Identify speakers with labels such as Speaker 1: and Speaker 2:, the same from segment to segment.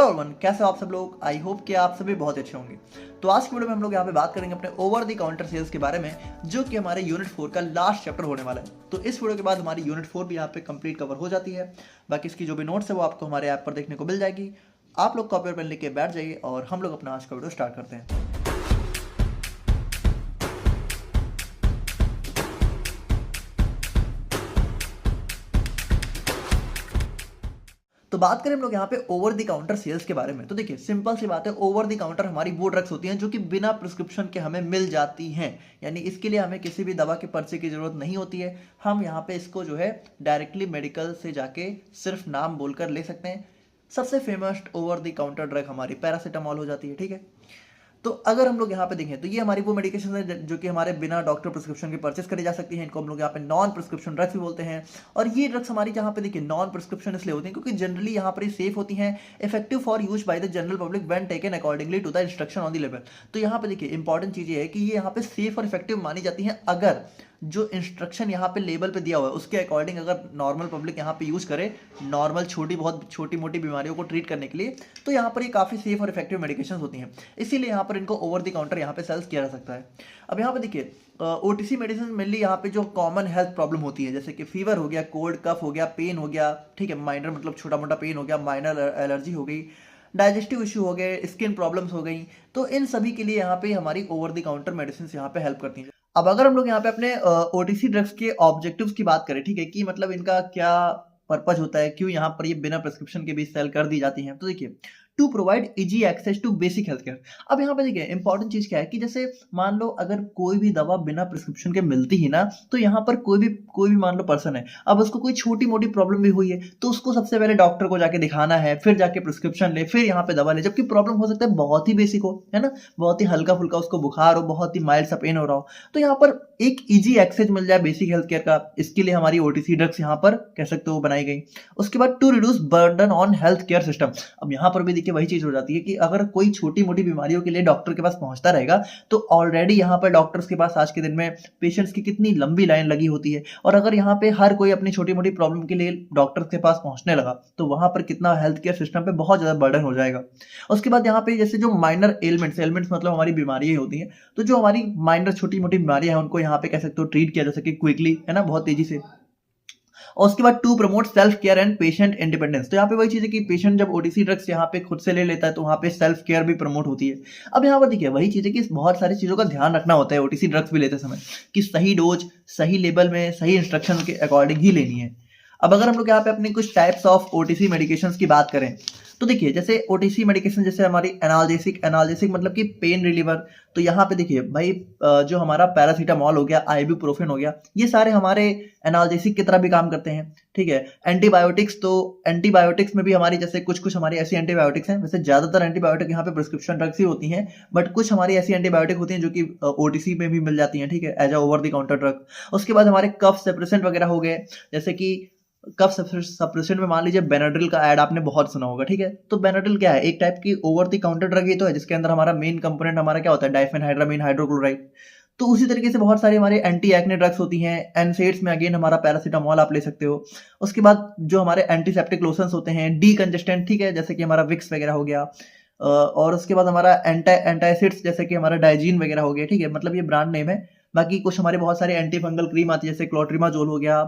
Speaker 1: Hello everyone, कैसे हो आप सब लोग। आई होप कि आप सभी बहुत अच्छे होंगे। तो आज की वीडियो में हम लोग यहाँ पे बात करेंगे अपने ओवर द काउंटर सेल्स के बारे में, जो कि हमारे यूनिट 4 का लास्ट चैप्टर होने वाला है। तो इस वीडियो के बाद हमारी यूनिट 4 भी यहाँ पे कंप्लीट कवर हो जाती है। बाकी इसकी जो भी नोट्स है वो आपको हमारे ऐप पर देखने को मिल जाएगी। आप लोग कॉपी और पेन लेके बैठ जाइए और हम लोग अपना आज का वीडियो स्टार्ट करते हैं। तो बात करें हम लोग यहाँ पे ओवर द काउंटर सेल्स के बारे में, तो देखिए सिंपल सी बात है, ओवर द काउंटर हमारी वो ड्रग्स होती हैं जो कि बिना प्रिस्क्रिप्शन के हमें मिल जाती हैं। यानी इसके लिए हमें किसी भी दवा के पर्चे की जरूरत नहीं होती है। हम यहाँ पे इसको जो है डायरेक्टली मेडिकल से जाके सिर्फ नाम बोलकर ले सकते हैं। सबसे famous over the counter drug हमारी पैरासीटामॉल हो जाती है, ठीक है। तो अगर हम लोग यहाँ पे देखें तो ये हमारी वो मेडिकेशन है जो कि हमारे बिना डॉक्टर प्रिस्क्रिप्शन के परचेस करी जा सकती है। इनको हम लोग यहाँ पे नॉन प्रिस्क्रिप्शन ड्रग्स भी बोलते हैं। और ये ड्रग्स हमारी यहाँ पे देखिए नॉन प्रिस्क्रिप्शन इसलिए होती हैं क्योंकि जनरली यहाँ पर ये सेफ होती हैं, effective for use by the general public when taken accordingly to the instruction on the level. तो यहाँ पे देखिए इंपॉर्टेंट चीज ये है कि ये यहाँ पे सेफ और इफेक्टिव मानी जाती है अगर जो इंस्ट्रक्शन यहाँ पे लेबल पे दिया हुआ है उसके अकॉर्डिंग अगर नॉर्मल पब्लिक यहाँ पे यूज करे नॉर्मल बहुत छोटी मोटी बीमारियों को ट्रीट करने के लिए, तो यहाँ पर ये काफी सेफ और इफेक्टिव मेडिकेशन होती हैं। इसीलिए यहाँ पर इनको ओवर द काउंटर यहाँ पे सेल्स किया जा सकता है। अब यहाँ पे देखिए ओटीसी मेडिसिन मेनली यहाँ पे जो कॉमन हेल्थ प्रॉब्लम होती है जैसे कि फीवर हो गया, कोल्ड कफ हो गया, पेन हो गया, ठीक है, माइनर मतलब छोटा मोटा पेन हो गया, माइनर एलर्जी हो गई, डाइजेस्टिव इशू हो गए, स्किन प्रॉब्लम्स हो गई, तो इन सभी के लिए यहाँ पे हमारी ओवर द काउंटर मेडिसिन यहाँ पे हेल्प करती हैं। अब अगर हम लोग यहाँ पे अपने ओटीसी ड्रग्स के ऑब्जेक्टिव्स की बात करें, ठीक है, कि मतलब इनका क्या पर्पज होता है, क्यों यहाँ पर ये बिना प्रिस्क्रिप्शन के भी सेल कर दी जाती हैं, तो देखिए to provide easy access to basic health care. अब यहाँ पे देखिए इंपॉर्टेंट चीज क्या है कि जैसे मान लो अगर कोई भी दवा बिना प्रिस्क्रिप्शन के मिलती ही ना, तो यहाँ पर कोई भी मान लो पर्सन है, अब उसको कोई छोटी मोटी प्रॉब्लम भी हुई है तो उसको सबसे पहले डॉक्टर को जाके दिखाना है, फिर जाके प्रिस्क्रिप्शन ले, फिर यहाँ पे दवा ले, जबकि प्रॉब्लम हो सकता है बहुत ही बेसिक हो, है ना, बहुत ही हल्का फुल्का उसको बुखार हो, बहुत ही माइल्ड सा पेन हो रहा हो, तो यहाँ पर एक इजी एक्सेस मिल जाए बेसिक हेल्थ केयर का, इसके लिए हमारी ओटीसी ड्रग्स यहाँ पर कह सकते हो बनाई गई। उसके बाद to reduce burden on health care system. अब यहाँ पर भी देखिए वही चीज हो जाती है कि अगर कोई छोटी मोटी बीमारियों के लिए डॉक्टर के पास पहुंचता रहेगा तो ऑलरेडी यहाँ पर डॉक्टर्स के पास आज के दिन में पेशेंट्स की कितनी लंबी लाइन लगी होती है, और अगर यहाँ पे हर कोई अपनी छोटी मोटी प्रॉब्लम के लिए डॉक्टर्स के पास पहुंचने लगा तो वहां पर कितना हेल्थ केयर सिस्टम पे बहुत ज्यादा बर्डन हो जाएगा। उसके बाद यहाँ पे जैसे जो माइनर एलिमेंट्स मतलब हमारी बीमारियां होती हैं, तो जो हमारी माइनर छोटी मोटी बीमारियां हैं उनको यहाँ पे कह सकते हो ट्रीट किया जा सके क्विकली, है ना, बहुत तेजी से। और उसके बाद to promote self care and patient independence. तो यहाँ पे वही चीज है कि पेशेंट जब ओटीसी ड्रग्स यहाँ पे खुद से ले लेता है तो वहाँ पे सेल्फ केयर भी प्रमोट होती है। अब यहाँ पर देखिए वही चीज है कि बहुत सारी चीजों का ध्यान रखना होता है ओटीसी ड्रग्स भी लेते समय, कि सही डोज सही लेवल में सही इंस्ट्रक्शन के अकॉर्डिंग ही लेनी है। अब अगर हम लोग यहाँ पे अपने कुछ टाइप्स ऑफ ओटीसी मेडिकेशंस की बात करें तो देखिए जैसे ओटीसी मेडिकेशन जैसे हमारी एनाल्जेसिक मतलब कि पेन रिलीवर, तो यहाँ पे देखिए भाई जो हमारा पैरासीटामॉल हो गया, आइबुप्रोफेन हो गया, ये सारे हमारे एनाल्जेसिक की तरह भी काम करते हैं, ठीक है। एंटीबायोटिक्स, तो एंटीबायोटिक्स में भी हमारी जैसे कुछ हमारी ऐसी एंटीबायोटिक्स हैं, वैसे ज्यादातर एंटीबायोटिक यहाँ पे प्रिस्क्रिप्शन ड्रग्स ही होती हैं, बट कुछ हमारी ऐसी एंटीबायोटिक होती हैं जो कि ओटीसी में भी मिल जाती हैं, ठीक है, as a over the counter drug. उसके बाद हमारे कफ सेप्रेसेंट वगैरह हो गए, जैसे कि कफ सप्रेसेंट में मान लीजिए बेनाड्रिल का ऐड आपने बहुत सुना होगा, ठीक है। तो बेनाड्रिल क्या है, एक टाइप की ओवर द काउंटर ड्रग ही तो है, जिसके अंदर हमारा मेन कंपोनेंट हमारा क्या होता है, डाइफेनहाइड्रामीन हाइड्रोक्लोराइड। तो उसी तरीके से बहुत सारी हमारे एंटी एक्ने ड्रग्स होती हैं। एनसेड्स में अगेन हमारा पैरासीटामॉल आप ले सकते हो। उसके बाद जो हमारे एंटीसेप्टिक लोशंस होते हैं, डीकंजेस्टेंट, ठीक है, जैसे कि हमारा विक्स वगैरह हो गया। और उसके बाद हमारा एंटासिड्स जैसे कि हमारा डाइजीन वगैरह हो गया, ठीक है, मतलब ये ब्रांड नेम है। बाकी कुछ हमारे बहुत सारे एंटी फंगल क्रीम आती है जैसे क्लोट्रिमाजोल हो गया,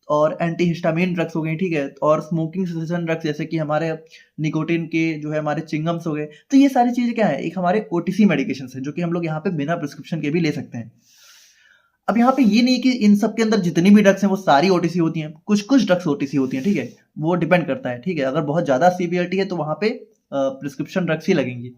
Speaker 1: और एंटी हिस्टामिन ड्रग्स हो गई, ठीक है, और स्मोकिंग सेसेशन ड्रग्स जैसे कि हमारे निकोटिन के जो है हमारे चिंगम्स हो गए। तो ये सारी चीजें क्या है, एक हमारे ओटीसी मेडिकेशन है जो कि हम लोग यहाँ पे बिना प्रिस्क्रिप्शन के भी ले सकते हैं। अब यहाँ पे ये नहीं कि इन सब के अंदर जितनी भी ड्रग्स हैं वो सारी ओटीसी होती हैं, कुछ ड्रग्स ओटीसी होती हैं, ठीक है, वो डिपेंड करता है, ठीक है। अगर बहुत ज्यादा सीवियरिटी है तो वहां पे प्रिस्क्रिप्शन ड्रग्स ही लगेंगी,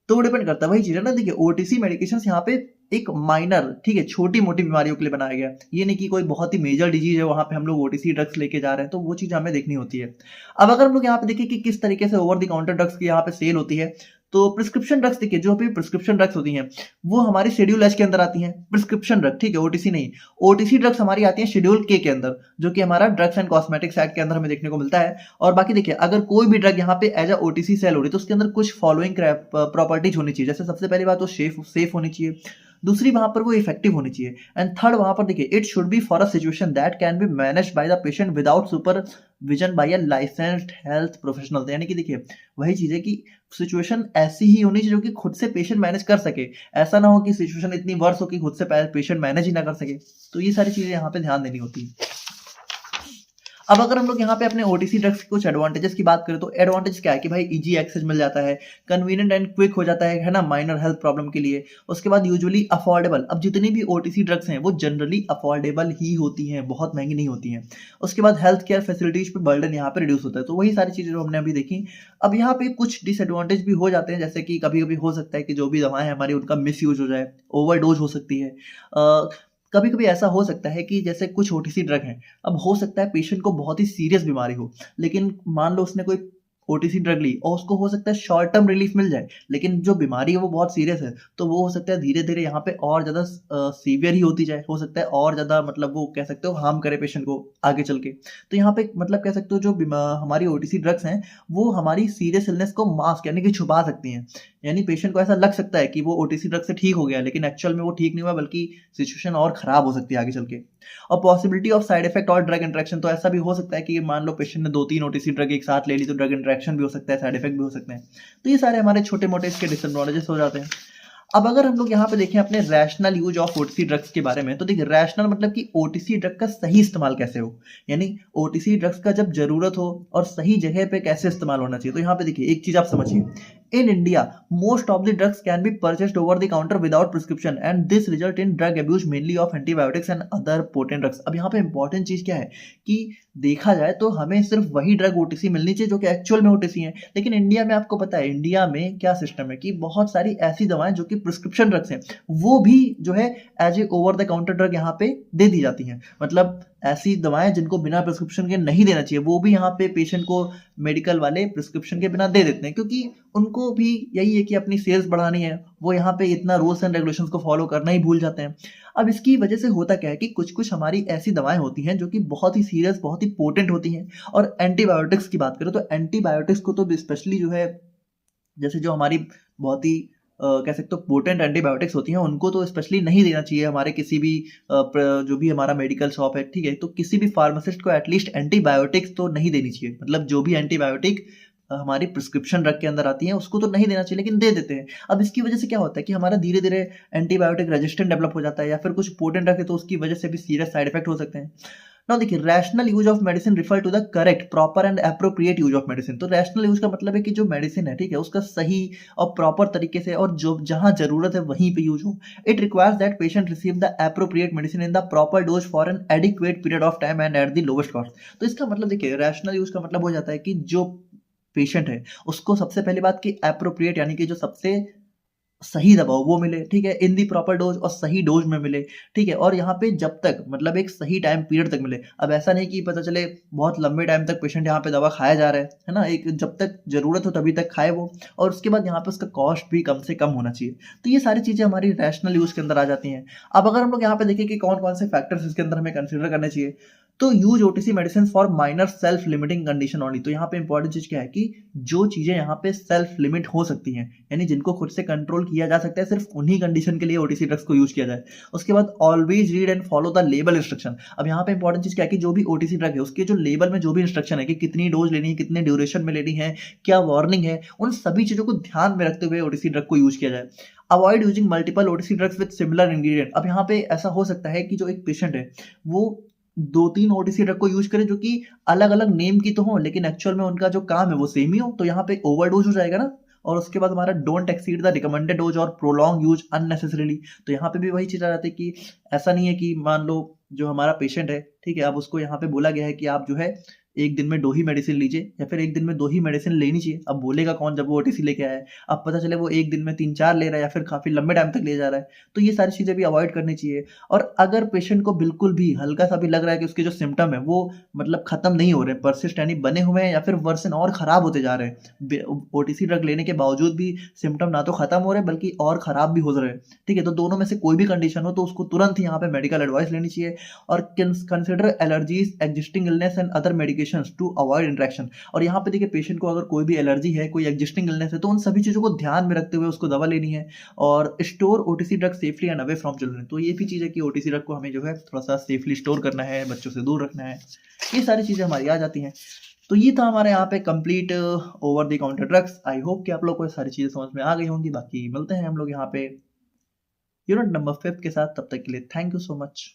Speaker 1: तो वो डिपेंड करता है। वही चीज है ना, देखिए ओटीसी मेडिकेशन यहाँ पे एक माइनर, ठीक है, छोटी मोटी बीमारियों के लिए बनाया गया, ये नहीं कि कोई बहुत ही मेजर डिजीज है वहां पे हम लोग ओटीसी ड्रग्स लेके जा रहे हैं, तो वो चीज हमें देखनी होती है। अब अगर हम लोग यहाँ पे देखें कि किस तरीके से ओवर द काउंटर ड्रग्स की यहाँ पे सेल होती है, तो प्रिस्क्रिप्शन ड्रग्स देखिए, जो भी प्रिस्क्रिप्शन ड्रग्स होती हैं वो हमारी शेड्यूल एच के अंदर आती हैं, प्रिस्क्रिप्शन ड्रग, ठीक है, ओटीसी नहीं। ओटीसी ड्रग्स हमारी आती हैं शेड्यूल के अंदर, जो कि हमारा ड्रग्स एंड कॉस्मेटिक्स एक्ट के अंदर हमें देखने को मिलता है। और बाकी देखिए अगर कोई भी ड्रग यहाँ पे एज अ ओटीसी सेल हो रही है तो उसके अंदर कुछ फॉलोइंग प्रॉपर्टीज होनी चाहिए। जैसे सबसे पहली बात तो सेफ होनी चाहिए, दूसरी वहां पर वो इफेक्टिव होनी चाहिए, एंड थर्ड वहां पर देखिए it should be for a situation that can be manage by the patient without supervision by a licensed health professional. यानी कि देखिए वही चीज है कि सिचुएशन ऐसी ही होनी चाहिए जो कि खुद से पेशेंट मैनेज कर सके, ऐसा ना हो कि सिचुएशन इतनी वर्स हो कि खुद से पेशेंट मैनेज ही ना कर सके। तो ये सारी चीजें यहाँ पे ध्यान देनी होती है। अब अगर हम लोग यहाँ पे अपने ओटीसी ड्रग्स की कुछ एडवांटेजेस की बात करें तो एडवांटेज क्या है कि भाई इजी एक्सेस मिल जाता है, कन्वीनियंट एंड क्विक हो जाता है ना, माइनर हेल्थ प्रॉब्लम के लिए। उसके बाद यूजुअली अफोर्डेबल, अब जितनी भी ओटीसी ड्रग्स हैं वो जनरली अफोर्डेबल ही होती हैं, बहुत महंगी नहीं होती हैं। उसके बाद हेल्थ केयर फैसिलिटीज पे बर्डन यहाँ पे रिड्यूस होता है। तो वही सारी चीजें जो हमने अभी देखी। अब यहाँ पे कुछ डिसएडवांटेज भी हो जाते हैं, जैसे कि कभी कभी हो सकता है कि जो भी दवाएं हमारी उनका मिस यूज हो जाए, ओवरडोज हो सकती है। कभी कभी ऐसा हो सकता है कि जैसे कुछ ओटीसी ड्रग हैं, अब हो सकता है पेशेंट को बहुत ही सीरियस बीमारी हो, लेकिन मान लो उसने कोई ओटीसी ड्रग ली और उसको हो सकता है शॉर्ट टर्म रिलीफ मिल जाए, लेकिन जो बीमारी है वो बहुत सीरियस है, तो वो हो सकता है धीरे धीरे यहाँ पे और ज्यादा सीवियर ही होती जाए, हो सकता है और ज्यादा मतलब वो कह सकते हो हार्म करे पेशेंट को आगे चल के। तो यहाँ पे मतलब कह सकते हो जो हमारी ओटीसी ड्रग्स हैं वो हमारी सीरियस इलनेस को मास्क यानी कि छुपा सकती हैं। यानी पेशेंट को ऐसा लग सकता है कि वो ओटीसी ड्रग से ठीक हो गया, लेकिन एक्चुअल में वो ठीक नहीं हुआ, बल्कि सिचुएशन और खराब हो सकती है आगे चल के। और पॉसिबिलिटी ऑफ साइड इफेक्ट और ड्रग इंटरेक्शन, तो ऐसा भी हो सकता है कि मान लो पेशेंट ने 2-3 ओटीसी ड्रग एक साथ ले ली तो ड्रग इंटरेक्शन भी हो सकता है, साइड इफेक्ट भी हो सकते हैं। तो ये सारे हमारे छोटे मोटे इसके डिसएडवांटेजेस हो जाते हैं। अब अगर हम लोग यहाँ पे देखें अपने rational use of OTC drugs के बारे में, तो देखिए रैशनल मतलब कि ओटीसी ड्रग का सही इस्तेमाल कैसे हो, यानी ओटीसी ड्रग्स का जब जरूरत हो और सही जगह पे कैसे इस्तेमाल होना चाहिए। तो यहाँ पे देखिए एक चीज आप समझिए, in India most of the drugs can be purchased over the counter without prescription and this result in drug abuse mainly of antibiotics and other potent drugs. अब यहाँ पे इंपॉर्टेंट चीज क्या है कि देखा जाए तो हमें सिर्फ वही ड्रग ओटीसी मिलनी चाहिए जो कि एक्चुअल में ओटीसी है, लेकिन इंडिया में आपको पता है इंडिया में क्या सिस्टम है कि बहुत सारी ऐसी दवाएं जो कि प्रिस्क्रिप्शन ड्रग्स हैं वो भी जो है as a over the counter drug यहाँ पे दे दी जाती हैं। मतलब ऐसी दवाएं जिनको बिना प्रिस्क्रिप्शन के नहीं देना चाहिए वो भी यहाँ पे पेशेंट को मेडिकल वाले प्रिस्क्रिप्शन के बिना दे देते हैं, क्योंकि उनको भी यही है कि अपनी सेल्स बढ़ानी है, वो यहाँ पे इतना रूल्स एंड रेगुलेशंस को फॉलो करना ही भूल जाते हैं। अब इसकी वजह से होता क्या है कि कुछ कुछ हमारी ऐसी दवाएं होती हैं जो कि बहुत ही सीरियस बहुत ही पोटेंट होती हैं। और एंटीबायोटिक्स की बात करें तो एंटीबायोटिक्स को तो स्पेशली जो है जैसे जो हमारी बहुत ही कह सकते हो पोटेंट एंटीबायोटिक्स होती हैं उनको तो स्पेशली नहीं देना चाहिए हमारे किसी भी जो भी हमारा मेडिकल शॉप है, ठीक है, तो किसी भी फार्मासिस्ट को एटलीस्ट एंटीबायोटिक्स तो नहीं देनी चाहिए। मतलब जो भी एंटीबायोटिक हमारी प्रिस्क्रिप्शन ड्रग के अंदर आती है उसको तो नहीं देना चाहिए, लेकिन दे देते हैं। अब इसकी वजह से क्या होता है कि हमारा धीरे धीरे एंटीबायोटिक रेजिस्टेंट डेवलप हो जाता है, या फिर कुछ पोटेंट ड्रग है तो उसकी वजह से भी सीरियस साइड इफेक्ट हो सकते हैं। नाउ देखिए rational use of medicine refer to the correct proper and appropriate use of medicine. तो रैशनल यूज का मतलब है कि जो मेडिसिन है, ठीक है, उसका सही और प्रॉपर तरीके से और जो जहां जरूरत है वहीं पे यूज हो। It requires that patient receive the appropriate medicine in the proper dose for an adequate period of time and at the lowest cost. तो इसका मतलब देखिए रैशनल यूज का मतलब हो जाता है कि जो पेशेंट है उसको सबसे पहली बात की एप्रोप्रिएट यानी कि जो सबसे सही दवा वो मिले, ठीक है, इन दी प्रॉपर डोज और सही डोज में मिले, ठीक है, और यहाँ पे जब तक मतलब एक सही टाइम पीरियड तक मिले। अब ऐसा नहीं कि पता चले बहुत लंबे टाइम तक पेशेंट यहाँ पे दवा खाया जा रहा है ना, एक जब तक जरूरत हो तभी तक खाए वो, और उसके बाद यहाँ पे उसका कॉस्ट भी कम से कम होना चाहिए। तो ये सारी चीजें हमारी रैशनल यूज के अंदर आ जाती हैं। अब अगर हम लोग यहाँ पे देखें कि कौन कौन से फैक्टर्स इसके अंदर हमें कंसिडर करने चाहिए, तो use OTC medicine for minor self limiting condition only. तो यहाँ पे इंपॉर्टेंट चीज क्या है कि जो चीजें यहाँ पे सेल्फ लिमिट हो सकती हैं, यानी जिनको खुद से कंट्रोल किया जा सकता है, सिर्फ उन्हीं कंडीशन के लिए ओटीसी ड्रग्स को यूज किया जाए। उसके बाद always read and follow the label instruction. अब यहाँ पे इंपॉर्टेंट चीज क्या है कि जो भी ओटीसी ड्रग है उसके जो लेबल में जो भी इंस्ट्रक्शन है कि कितनी डोज लेनी है, कितने ड्यूरेशन में लेनी है, क्या वार्निंग है, उन सभी चीजों को ध्यान में रखते हुए ओटीसी ड्रग को यूज किया जाए। Avoid using multiple OTC drugs with similar ingredient. अब यहाँ पे ऐसा हो सकता है कि जो एक पेशेंट है वो 2-3 ओटीसी ड्रग को यूज करे जो कि अलग अलग नेम की तो हो, लेकिन एक्चुअल में उनका जो काम है वो सेम ही हो, तो यहाँ पे ओवरडोज हो जाएगा ना। और उसके बाद हमारा don't exceed the recommended dose और प्रोलॉन्ग यूज अननेसेसरीली। तो यहाँ पे भी वही चीज आ जाती है कि ऐसा नहीं है कि मान लो जो हमारा पेशेंट है, ठीक है, अब उसको यहाँ पे बोला गया है कि आप जो है एक दिन में 2 ही मेडिसिन लीजिए या फिर एक दिन में 2 ही मेडिसिन लेनी चाहिए। अब बोलेगा कौन जब वो ओटीसी लेके आया है, अब पता चले वो एक दिन में 3-4 ले रहा है या फिर काफी लंबे टाइम तक ले जा रहा है, तो ये सारी चीजें भी अवॉइड करनी चाहिए। और अगर पेशेंट को बिल्कुल भी हल्का सा भी लग रहा है कि उसके जो सिम्टम है वो मतलब खत्म नहीं हो रहे, परसिस्ट यानी बने हुए हैं या फिर वर्सन और खराब होते जा रहे हैं, ओटीसी ड्रग लेने के बावजूद भी सिम्टम ना तो खत्म हो रहे बल्कि और खराब भी हो रहे हैं, ठीक है, तो दोनों में से कोई भी कंडीशन हो तो उसको तुरंत ही यहाँ पे मेडिकल एडवाइस लेनी चाहिए और consider consider allergies, existing illness and other medications to avoid interaction. और यहाँ पे देखिए पेशेंट को अगर कोई भी एलर्जी है, कोई एग्जिस्टिंग इलनेस है, तो उन सभी चीज़ों को ध्यान में रखते हुए उसको दवा लेनी है। और store OTC drug safely and away from children. तो ये भी चीज़ है कि ओटीसी ड्रग को हमें जो है थोड़ा सा सेफली स्टोर करना है, बच्चों से दूर रखना है। ये सारी चीज़ें हमारी आ जाती हैं। तो ये था हमारे यहाँ पे complete over the counter drugs. I hope कि आप लोग को ये सारी चीज़ें समझ में आ गई होंगी। बाकी मिलते हैं हम लोग यहाँ पे यूनिट नंबर 5 के साथ। तब तक के लिए थैंक यू सो मच।